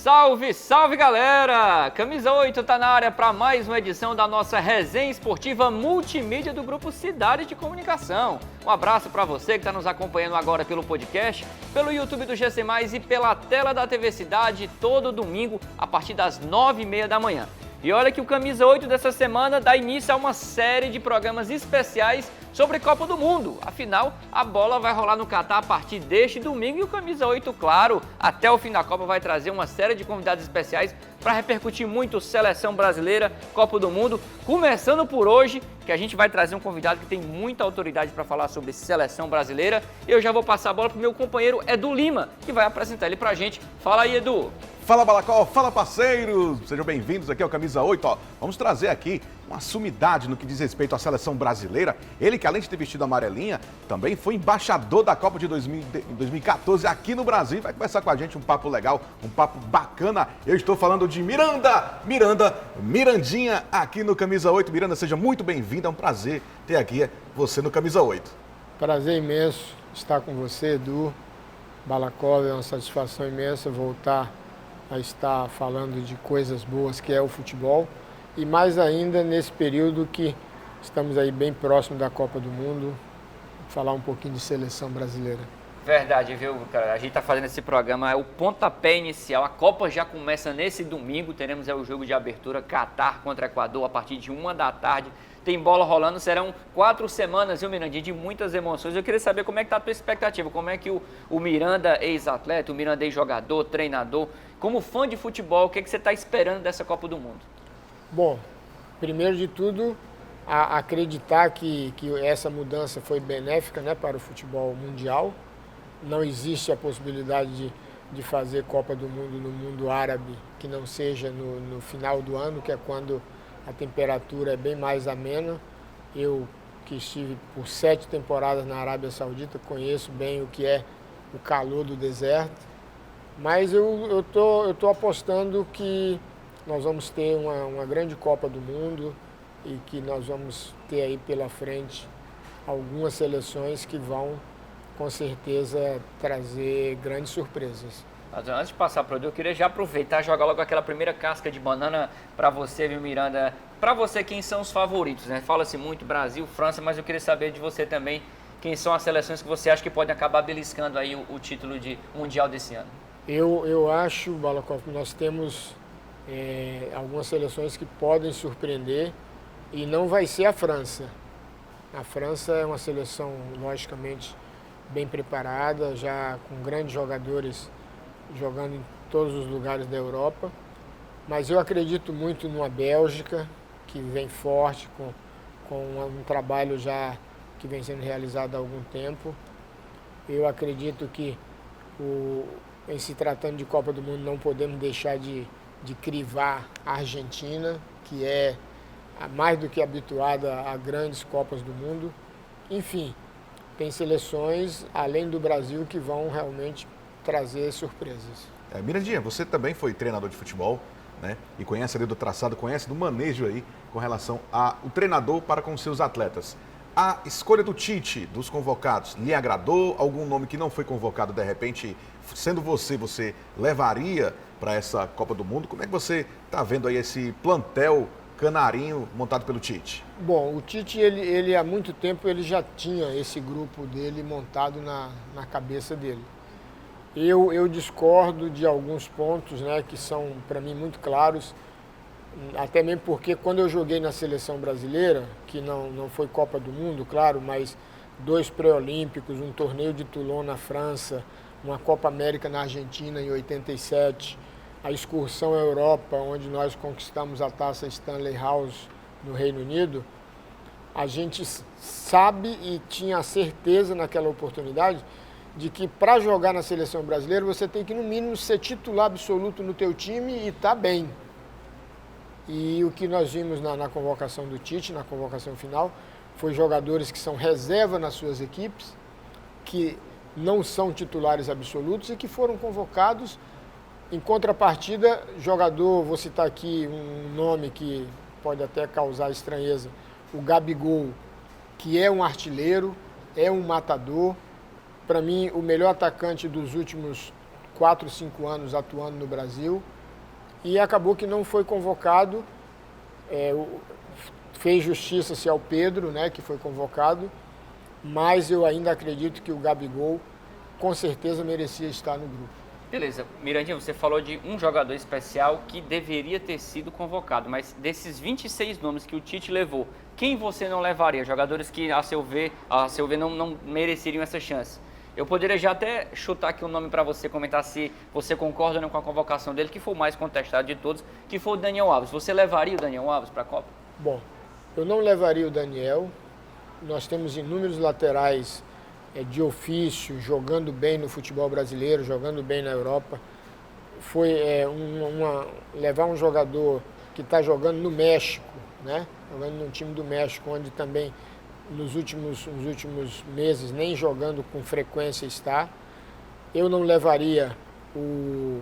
Salve, salve galera! Camisa 8 tá na área para mais uma edição da nossa resenha esportiva multimídia do Grupo Cidade de Comunicação. Um abraço para você que está nos acompanhando agora pelo podcast, pelo YouTube do GC+, e pela tela da TV Cidade todo domingo a partir das 9h30 da manhã. E olha que o Camisa 8 dessa semana dá início a uma série de programas especiais sobre Copa do Mundo. Afinal, a bola vai rolar no Catar a partir deste domingo e o Camisa 8, claro, até o fim da Copa vai trazer uma série de convidados especiais para repercutir muito Seleção Brasileira, Copa do Mundo. Começando por hoje, que a gente vai trazer um convidado que tem muita autoridade para falar sobre Seleção Brasileira. Eu já vou passar a bola para o meu companheiro Edu Lima, que vai apresentar ele para a gente. Fala aí, Edu! Fala Balacol, fala parceiros, sejam bem-vindos aqui ao Camisa 8, Vamos trazer aqui uma sumidade no que diz respeito à seleção brasileira. Ele que além de ter vestido a amarelinha, também foi embaixador da Copa de 2014 aqui no Brasil. Vai conversar com a gente um papo legal, um papo bacana. Eu estou falando de Mirandinha aqui no Camisa 8. Miranda, seja muito bem-vinda, é um prazer ter aqui você no Camisa 8. Prazer imenso estar com você, Edu, Balacol, é uma satisfação imensa voltar a estar falando de coisas boas que é o futebol e mais ainda nesse período que estamos aí bem próximo da Copa do Mundo, falar um pouquinho de seleção brasileira. Verdade, viu, cara? A gente está fazendo esse programa, é o pontapé inicial, a Copa já começa nesse domingo, teremos o jogo de abertura, Catar contra Equador, a partir de 1h da tarde. Tem bola rolando, serão 4 semanas, viu, Mirandinha, de muitas emoções. Eu queria saber como é que está a tua expectativa, como é que o Miranda, ex-atleta, o Miranda, ex-jogador, treinador, como fã de futebol, o que você está esperando dessa Copa do Mundo? Bom, primeiro de tudo, acreditar que essa mudança foi benéfica, né, para o futebol mundial. Não existe a possibilidade de fazer Copa do Mundo no mundo árabe que não seja no final do ano, que é quando a temperatura é bem mais amena. Eu, que estive por 7 temporadas na Arábia Saudita, conheço bem o que é o calor do deserto. Mas eu tô apostando que nós vamos ter uma grande Copa do Mundo e que nós vamos ter aí pela frente algumas seleções que vão, com certeza, trazer grandes surpresas. Antes de passar para o Edu, eu queria já aproveitar e jogar logo aquela primeira casca de banana para você, viu, Miranda? Para você, quem são os favoritos, né? Fala-se muito Brasil, França, mas eu queria saber de você também quem são as seleções que você acha que podem acabar beliscando aí o título de mundial desse ano. Eu acho, Balakov, que nós temos algumas seleções que podem surpreender e não vai ser a França. A França é uma seleção, logicamente, bem preparada, já com grandes jogadores jogando em todos os lugares da Europa, mas eu acredito muito numa Bélgica que vem forte, com um trabalho já que vem sendo realizado há algum tempo. Eu acredito que, em se tratando de Copa do Mundo, não podemos deixar de crivar a Argentina, que é mais do que habituada a grandes Copas do Mundo. Enfim, tem seleções, além do Brasil, que vão realmente trazer surpresas. Mirandinha, você também foi treinador de futebol, né? E conhece ali do traçado, conhece do manejo aí com relação ao treinador para com seus atletas. A escolha do Tite, dos convocados, lhe agradou? Algum nome que não foi convocado, de repente, sendo você levaria para essa Copa do Mundo? Como é que você está vendo aí esse plantel canarinho montado pelo Tite? Bom, o Tite, ele há muito tempo ele já tinha esse grupo dele montado na cabeça dele. Eu discordo de alguns pontos, né, que são, para mim, muito claros, até mesmo porque quando eu joguei na seleção brasileira, que não foi Copa do Mundo, claro, mas 2 pré-olímpicos, um torneio de Toulon na França, uma Copa América na Argentina em 87, a excursão à Europa, onde nós conquistamos a taça Stanley House no Reino Unido, a gente sabe e tinha a certeza naquela oportunidade de que para jogar na seleção brasileira você tem que no mínimo ser titular absoluto no teu time e estar bem. E o que nós vimos na convocação do Tite, na convocação final, foi jogadores que são reserva nas suas equipes, que não são titulares absolutos e que foram convocados. Em contrapartida, jogador, vou citar aqui um nome que pode até causar estranheza, o Gabigol, que é um artilheiro, é um matador. Para mim, o melhor atacante dos últimos 4, 5 anos atuando no Brasil. e acabou que não foi convocado. Fez justiça-se ao Pedro, né, que foi convocado, mas eu ainda acredito que o Gabigol com certeza merecia estar no grupo. Beleza. Mirandinha, você falou de um jogador especial que deveria ter sido convocado, mas desses 26 nomes que o Tite levou, quem você não levaria? Jogadores que, a seu ver não mereceriam essa chance. Eu poderia já até chutar aqui um nome para você comentar se você concorda ou não com a convocação dele, que foi o mais contestado de todos, que foi o Daniel Alves. Você levaria o Daniel Alves para a Copa? Bom, eu não levaria o Daniel. Nós temos inúmeros laterais de ofício, jogando bem no futebol brasileiro, jogando bem na Europa. Foi levar um jogador que está jogando no México, né? Jogando no time do México, onde também nos últimos meses nem jogando com frequência está. Eu não levaria o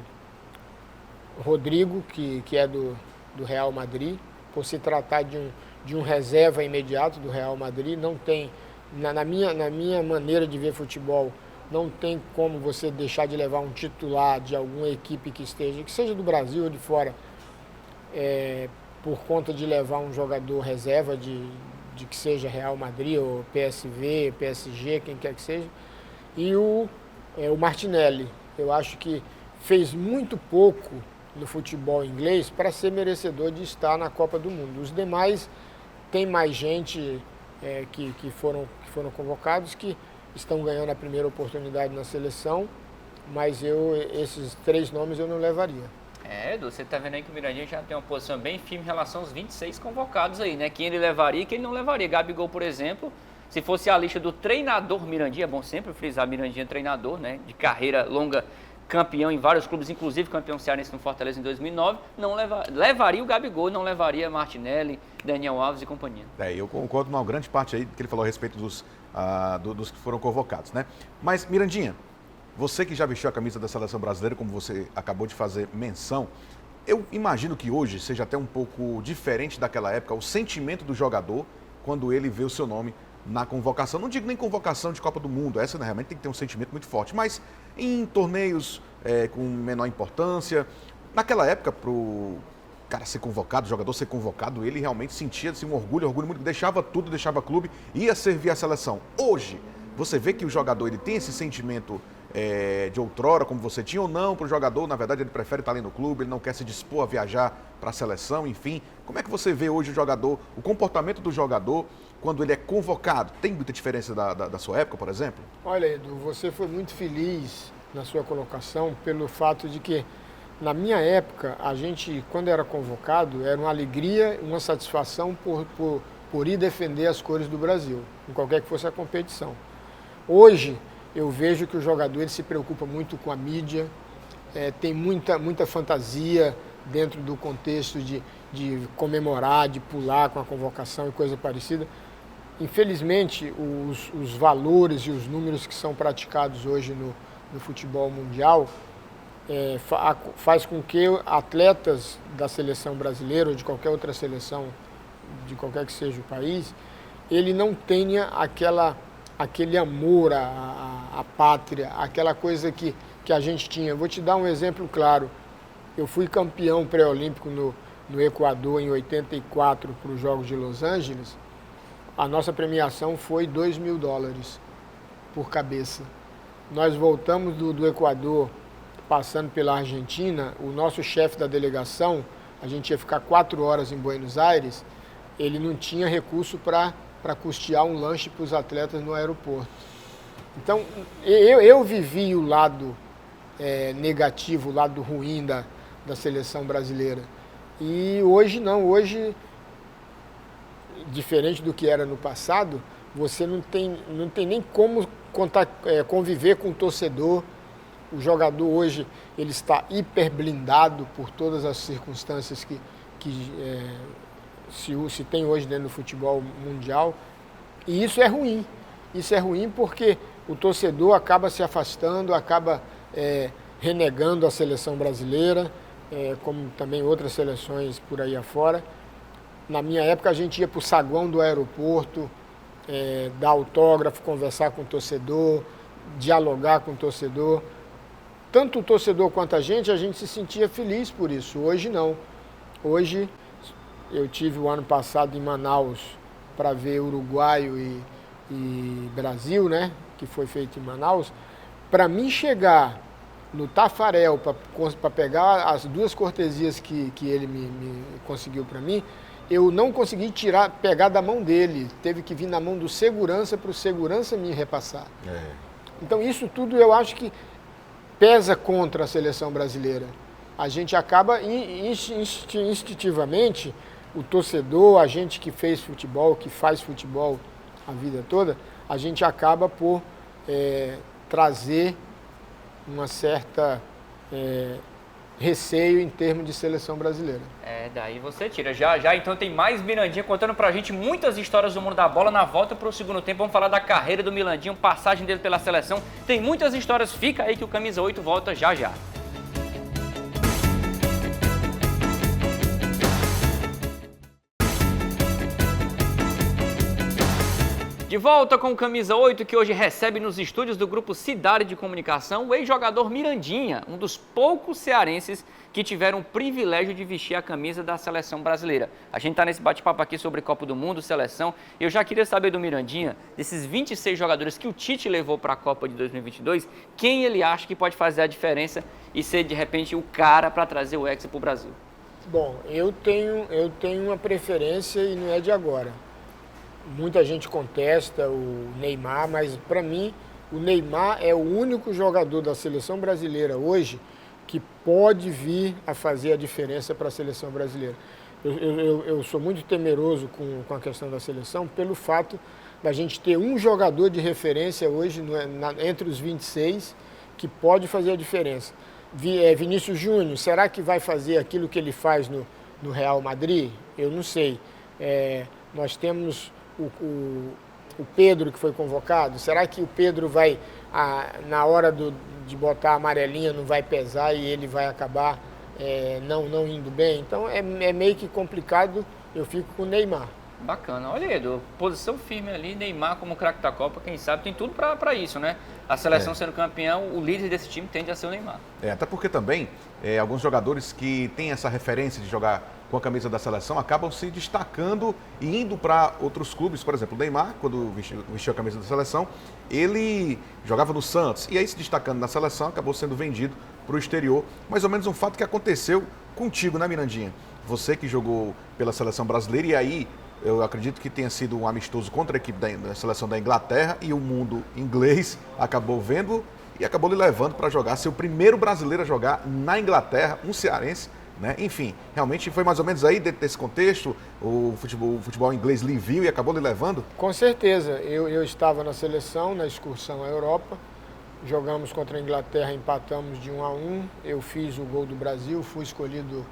Rodrigo, que é do Real Madrid, por se tratar de um reserva imediato do Real Madrid. Não tem, na minha maneira de ver futebol, não tem como você deixar de levar um titular de alguma equipe que seja do Brasil ou de fora, por conta de levar um jogador reserva de que seja Real Madrid ou PSV, PSG, quem quer que seja. E o Martinelli, eu acho que fez muito pouco no futebol inglês para ser merecedor de estar na Copa do Mundo. Os demais, tem mais gente que foram convocados, que estão ganhando a primeira oportunidade na seleção, mas esses 3 nomes eu não levaria. Edu, você tá vendo aí que o Mirandinha já tem uma posição bem firme em relação aos 26 convocados aí, né? Quem ele levaria e quem ele não levaria. Gabigol, por exemplo, se fosse a lista do treinador Mirandinha, é bom sempre frisar Mirandinha treinador, né? De carreira longa, campeão em vários clubes, inclusive campeão cearense no Fortaleza em 2009, não levaria o Gabigol, não levaria Martinelli, Daniel Alves e companhia. Eu concordo com uma grande parte aí que ele falou a respeito dos que foram convocados, né? Mas, Mirandinha, você que já vestiu a camisa da Seleção Brasileira, como você acabou de fazer menção, eu imagino que hoje seja até um pouco diferente daquela época o sentimento do jogador quando ele vê o seu nome na convocação. Não digo nem convocação de Copa do Mundo, essa realmente tem que ter um sentimento muito forte, mas em torneios com menor importância, naquela época, para o cara ser convocado, o jogador ser convocado, ele realmente sentia um orgulho muito, deixava tudo, deixava clube, ia servir a seleção. Hoje, você vê que o jogador ele tem esse sentimento de outrora, como você tinha, ou não, para o jogador, na verdade, ele prefere estar ali no clube, ele não quer se dispor a viajar para a seleção, enfim. Como é que você vê hoje o jogador, o comportamento do jogador quando ele é convocado? Tem muita diferença da sua época, por exemplo? Olha, Edu, você foi muito feliz na sua colocação pelo fato de que, na minha época, a gente, quando era convocado, era uma alegria, uma satisfação por ir defender as cores do Brasil, em qualquer que fosse a competição. Hoje, eu vejo que o jogador ele se preocupa muito com a mídia, tem muita fantasia dentro do contexto de comemorar, de pular com a convocação e coisa parecida. Infelizmente, os valores e os números que são praticados hoje no futebol mundial faz com que atletas da seleção brasileira ou de qualquer outra seleção, de qualquer que seja o país, ele não tenha aquele amor à pátria, aquela coisa que a gente tinha. Eu vou te dar um exemplo claro. Eu fui campeão pré-olímpico no Equador em 84 para os Jogos de Los Angeles. A nossa premiação foi $2.000 por cabeça. Nós voltamos do Equador, passando pela Argentina. O nosso chefe da delegação, a gente ia ficar 4 horas em Buenos Aires, ele não tinha recurso para custear um lanche para os atletas no aeroporto. Então, eu vivi o lado negativo, o lado ruim da seleção brasileira. E hoje não, hoje, diferente do que era no passado, você não tem nem como conviver com o torcedor. O jogador hoje ele está hiper blindado por todas as circunstâncias que se tem hoje dentro do futebol mundial, e isso é ruim. Isso é ruim porque o torcedor acaba se afastando, acaba renegando a seleção brasileira, como também outras seleções por aí afora. Na minha época a gente ia para o saguão do aeroporto, dar autógrafo, conversar com o torcedor, dialogar com o torcedor. tanto o torcedor quanto a gente se sentia feliz por isso. Hoje não. Hoje eu tive o ano passado em Manaus para ver Uruguaio e Brasil, né? Que foi feito em Manaus. Para mim chegar no Tafarel para pegar as 2 cortesias que ele me conseguiu para mim, eu não consegui pegar da mão dele. Teve que vir na mão do segurança para o segurança me repassar. Então isso tudo eu acho que pesa contra a seleção brasileira. A gente acaba instintivamente, o torcedor, a gente que fez futebol, que faz futebol a vida toda, a gente acaba por trazer uma certa receio em termos de seleção brasileira. Daí você tira. Já, então tem mais Mirandinha contando pra gente muitas histórias do mundo da bola. Na volta pro segundo tempo, vamos falar da carreira do Mirandinha, passagem dele pela seleção. Tem muitas histórias, fica aí que o Camisa 8 volta já. De volta com o Camisa 8, que hoje recebe nos estúdios do Grupo Cidade de Comunicação o ex-jogador Mirandinha, um dos poucos cearenses que tiveram o privilégio de vestir a camisa da seleção brasileira. A gente está nesse bate-papo aqui sobre Copa do Mundo, seleção. Eu já queria saber do Mirandinha, desses 26 jogadores que o Tite levou para a Copa de 2022, quem ele acha que pode fazer a diferença e ser, de repente, o cara para trazer o Hexa para o Brasil? Bom, eu tenho uma preferência e não é de agora. Muita gente contesta o Neymar, mas para mim o Neymar é o único jogador da seleção brasileira hoje que pode vir a fazer a diferença para a seleção brasileira. Eu sou muito temeroso com a questão da seleção pelo fato da gente ter um jogador de referência hoje entre os 26 que pode fazer a diferença. Vinícius Júnior, será que vai fazer aquilo que ele faz no Real Madrid? Eu não sei. Nós temos o Pedro que foi convocado. Será que o Pedro vai, na hora de botar a amarelinha, não vai pesar e ele vai acabar não indo bem? Então é meio que complicado, eu fico com o Neymar. Bacana. Olha, Edu, posição firme ali, Neymar como craque da Copa, quem sabe, tem tudo para isso, né? A seleção sendo campeão, o líder desse time tende a ser o Neymar. Até porque também, alguns jogadores que têm essa referência de jogar com a camisa da seleção acabam se destacando e indo para outros clubes. Por exemplo, o Neymar, quando vestiu a camisa da seleção, ele jogava no Santos e aí se destacando na seleção, acabou sendo vendido para o exterior. Mais ou menos um fato que aconteceu contigo, né, Mirandinha? Você que jogou pela seleção brasileira e aí eu acredito que tenha sido um amistoso contra a equipe da seleção da Inglaterra e o mundo inglês acabou vendo e acabou lhe levando para jogar, ser o primeiro brasileiro a jogar na Inglaterra, um cearense, né? Enfim, realmente foi mais ou menos aí, dentro desse contexto, o futebol inglês lhe viu e acabou lhe levando? Com certeza, eu estava na seleção, na excursão à Europa, jogamos contra a Inglaterra, empatamos de 1-1, eu fiz o gol do Brasil, fui escolhido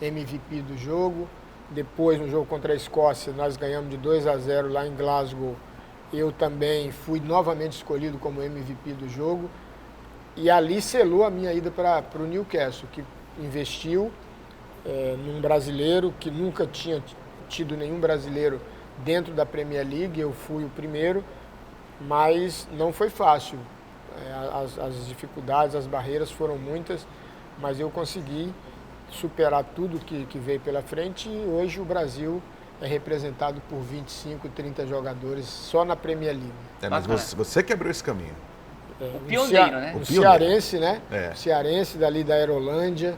MVP do jogo. Depois, no jogo contra a Escócia, nós ganhamos de 2-0 lá em Glasgow. Eu também fui novamente escolhido como MVP do jogo. E ali selou a minha ida para o Newcastle, que investiu num brasileiro, que nunca tinha tido nenhum brasileiro dentro da Premier League. Eu fui o primeiro, mas não foi fácil. As dificuldades, as barreiras foram muitas, mas eu consegui superar tudo que veio pela frente e hoje o Brasil é representado por 25, 30 jogadores só na Premier League. Mas você que abriu esse caminho. O pioneiro, né? O cearense, né? O cearense dali da Aerolândia,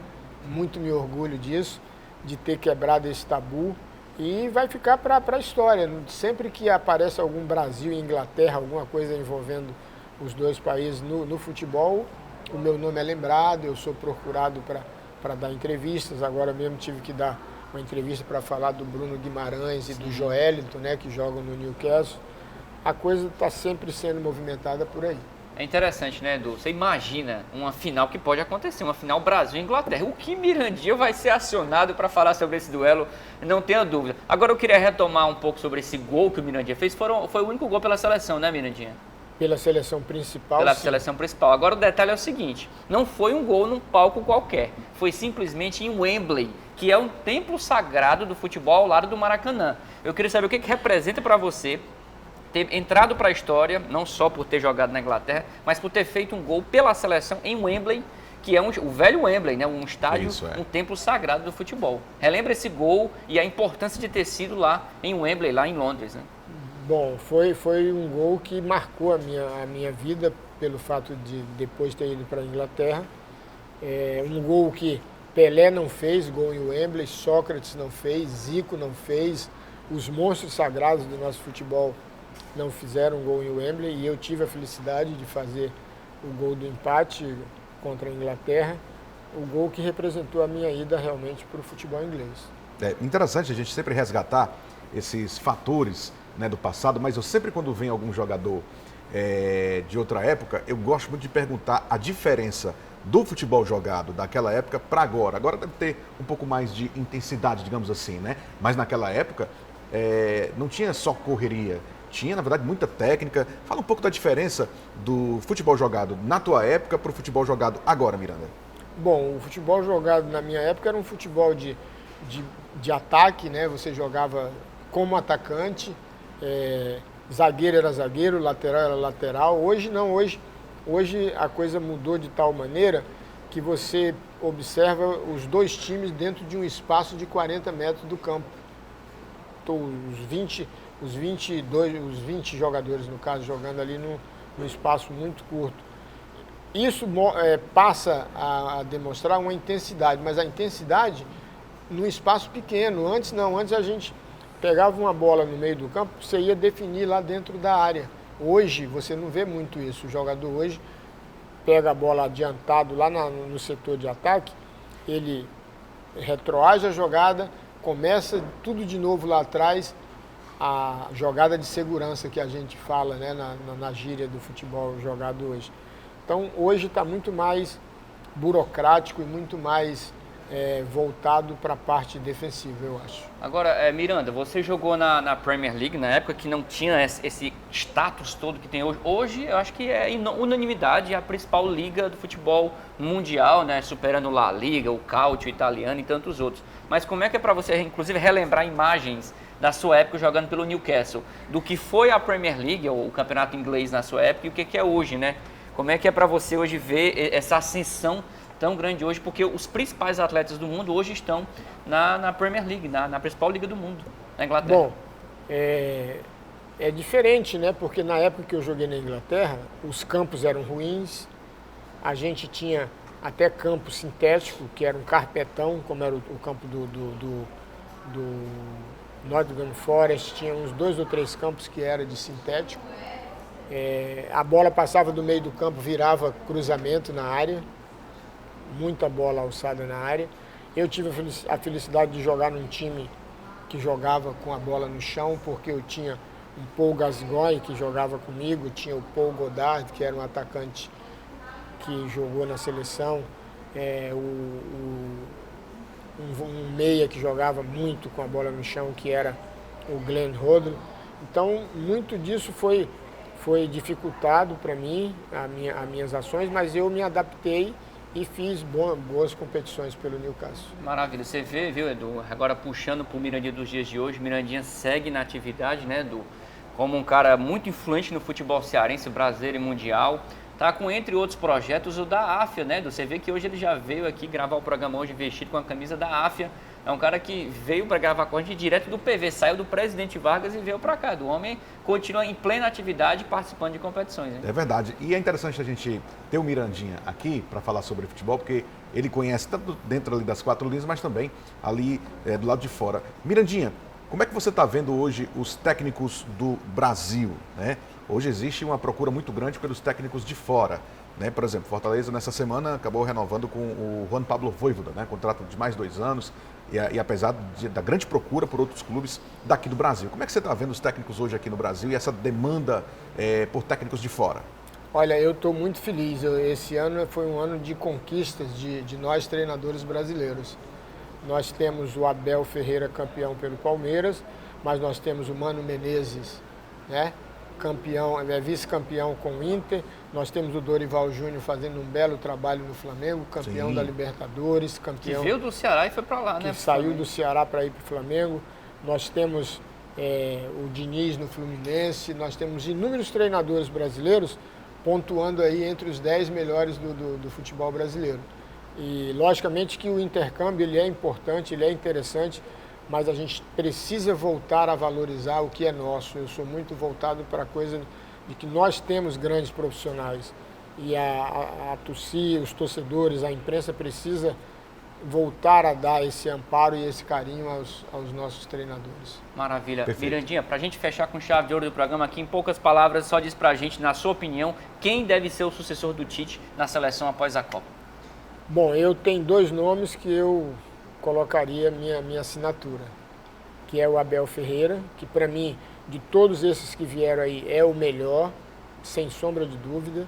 muito me orgulho disso, de ter quebrado esse tabu e vai ficar para a história. Sempre que aparece algum Brasil e Inglaterra, alguma coisa envolvendo os dois países no futebol, o meu nome é lembrado, eu sou procurado para dar entrevistas. Agora mesmo tive que dar uma entrevista para falar do Bruno Guimarães e do Joelinton, né, que jogam no Newcastle. A coisa está sempre sendo movimentada por aí. É interessante, né, Edu? Você imagina uma final que pode acontecer, uma final Brasil e Inglaterra. O que Mirandinha vai ser acionado para falar sobre esse duelo, não tenha dúvida. Agora eu queria retomar um pouco sobre esse gol que o Mirandinha fez. Foi o único gol pela seleção, né, Mirandinha? Pela seleção principal, Pela sim. seleção principal. Agora o detalhe é o seguinte, não foi um gol num palco qualquer, foi simplesmente em Wembley, que é um templo sagrado do futebol ao lado do Maracanã. Eu queria saber o que representa para você ter entrado para a história, não só por ter jogado na Inglaterra, mas por ter feito um gol pela seleção em Wembley, que é o velho Wembley, né? Um estádio, Isso, um templo sagrado do futebol. Relembra esse gol e a importância de ter sido lá em Wembley, lá em Londres, né? Bom, foi um gol que marcou a minha vida pelo fato de depois ter ido para a Inglaterra. Um gol que Pelé não fez, gol em Wembley, Sócrates não fez, Zico não fez, os monstros sagrados do nosso futebol não fizeram gol em Wembley, e eu tive a felicidade de fazer o gol do empate contra a Inglaterra, o gol que representou a minha ida realmente para o futebol inglês. É interessante a gente sempre resgatar esses fatores, né, do passado, mas eu sempre, quando vem algum jogador de outra época, eu gosto muito de perguntar a diferença do futebol jogado daquela época para agora. Agora deve ter um pouco mais de intensidade, digamos assim, né? Mas naquela época não tinha só correria, tinha, na verdade, muita técnica. Fala um pouco da diferença do futebol jogado na tua época para o futebol jogado agora, Miranda. Bom, o futebol jogado na minha época era um futebol de ataque, né? Você jogava como atacante, zagueiro era zagueiro, lateral era lateral. Hoje não, hoje a coisa mudou de tal maneira que você observa os dois times dentro de um espaço de 40 metros do campo. Os 20 jogadores, no caso, jogando ali num espaço muito curto. Isso passa a demonstrar uma intensidade, mas a intensidade num espaço pequeno. Antes não, antes a gente pegava uma bola no meio do campo, você ia definir lá dentro da área. Hoje você não vê muito isso. O jogador hoje pega a bola adiantado lá no setor de ataque, ele retroage a jogada, começa tudo de novo lá atrás, a jogada de segurança que a gente fala, né, na gíria do futebol jogado hoje. Então hoje está muito mais burocrático e muito mais voltado para a parte defensiva, eu acho. Agora, Miranda, você jogou na Premier League na época que não tinha esse status todo que tem hoje. Hoje, eu acho que é unanimidade, é a principal liga do futebol mundial, né? Superando La Liga, o Calcio italiano e tantos outros. Mas como é que é para você, inclusive, relembrar imagens da sua época jogando pelo Newcastle, do que foi a Premier League, o campeonato inglês na sua época, e o que é hoje, né? Como é que é para você hoje ver essa ascensão tão grande hoje, porque os principais atletas do mundo hoje estão na Premier League, na principal liga do mundo, na Inglaterra? Bom, é diferente, né? Porque na época que eu joguei na Inglaterra, os campos eram ruins, a gente tinha até campo sintético, que era um carpetão, como era o campo do Nottingham Forest, tinha uns 2 ou 3 campos que era de sintético. A bola passava do meio do campo, virava cruzamento na área, muita bola alçada na área. Eu tive a felicidade de jogar num time que jogava com a bola no chão, porque eu tinha um Paul Gascoigne que jogava comigo, tinha o Paul Godard, que era um atacante que jogou na seleção, um meia que jogava muito com a bola no chão, que era o Glenn Hoddle. Então, muito disso foi dificultado para mim, as minhas ações, mas eu me adaptei e fiz boas competições pelo Newcastle. Maravilha. Você vê, viu, Edu, agora puxando para o Mirandinha dos dias de hoje, Mirandinha segue na atividade, né, Edu, como um cara muito influente no futebol cearense, brasileiro e mundial. Tá com, entre outros projetos, o da AFIA, né, Edu? Você vê que hoje ele já veio aqui gravar o programa hoje vestido com a camisa da AFIA. É um cara que veio para gravar com a gente direto do PV, saiu do Presidente Vargas e veio para cá. O homem continua em plena atividade, participando de competições. Hein? É verdade. E é interessante a gente ter o Mirandinha aqui para falar sobre futebol, porque ele conhece tanto dentro ali das 4 linhas, mas também ali do lado de fora. Mirandinha, como é que você está vendo hoje os técnicos do Brasil, né? Hoje existe uma procura muito grande pelos técnicos de fora, né? Por exemplo, Fortaleza nessa semana acabou renovando com o Juan Pablo Voivoda, né? Contrato de mais 2 anos. E apesar da grande procura por outros clubes daqui do Brasil. Como é que você está vendo os técnicos hoje aqui no Brasil e essa demanda por técnicos de fora? Olha, eu estou muito feliz. Esse ano foi um ano de conquistas de nós treinadores brasileiros. Nós temos o Abel Ferreira campeão pelo Palmeiras, mas nós temos o Mano Menezes, né? Campeão, vice-campeão com o Inter. Nós temos o Dorival Júnior fazendo um belo trabalho no Flamengo, campeão Sim. da Libertadores, campeão... Que veio do Ceará e foi para lá, né? Que saiu do Ceará para ir para o Flamengo. Nós temos o Diniz no Fluminense, nós temos inúmeros treinadores brasileiros pontuando aí entre os 10 melhores do futebol brasileiro. E logicamente que o intercâmbio ele é importante, ele é interessante, mas a gente precisa voltar a valorizar o que é nosso. Eu sou muito voltado para a coisa de que nós temos grandes profissionais e a torcida, os torcedores, a imprensa precisa voltar a dar esse amparo e esse carinho aos nossos treinadores. Maravilha. Perfeito. Mirandinha, para a gente fechar com chave de ouro do programa aqui, em poucas palavras, só diz para a gente, na sua opinião, quem deve ser o sucessor do Tite na seleção após a Copa? Bom, eu tenho 2 nomes que eu colocaria minha assinatura, que é o Abel Ferreira, que para mim, de todos esses que vieram aí, é o melhor, sem sombra de dúvida,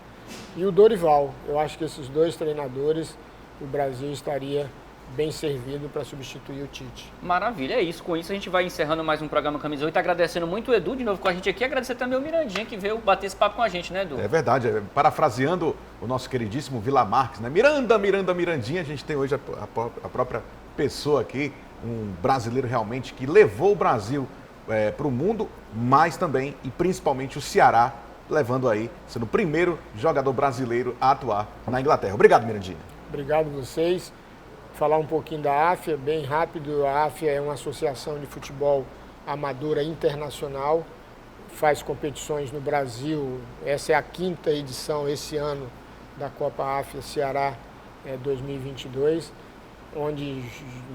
e o Dorival. Eu acho que esses 2 treinadores, o Brasil estaria bem servido para substituir o Tite. Maravilha, é isso. Com isso a gente vai encerrando mais um programa Camisa 8, agradecendo muito o Edu de novo com a gente aqui, agradecer também o Mirandinha que veio bater esse papo com a gente, né, Edu? É verdade, parafraseando o nosso queridíssimo Vila Marques, né? Miranda, Mirandinha, a gente tem hoje a própria pessoa aqui, um brasileiro realmente que levou o Brasil para o mundo, mas também e principalmente o Ceará, levando aí, sendo o primeiro jogador brasileiro a atuar na Inglaterra. Obrigado, Mirandinha. Obrigado a vocês. Falar um pouquinho da AFIA, bem rápido. A AFIA é uma associação de futebol amadora internacional, faz competições no Brasil. Essa é a 5ª edição esse ano da Copa AFIA Ceará 2022, onde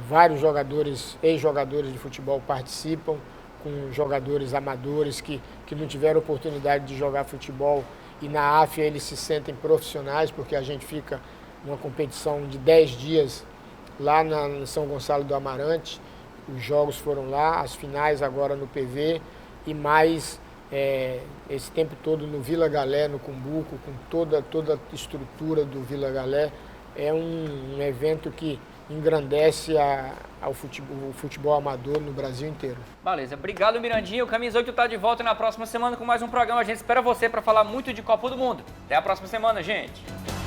vários jogadores, ex-jogadores de futebol participam, com jogadores amadores que não tiveram oportunidade de jogar futebol, e na AFIA eles se sentem profissionais, porque a gente fica numa competição de 10 dias lá em São Gonçalo do Amarante. Os jogos foram lá, as finais agora no PV, e mais esse tempo todo no Vila Galé, no Cumbuco, com toda a estrutura do Vila Galé. É um evento que engrandece o futebol amador no Brasil inteiro. Beleza, obrigado Mirandinha, o Camisa 8 está de volta na próxima semana com mais um programa. A gente espera você para falar muito de Copa do Mundo. Até a próxima semana, gente!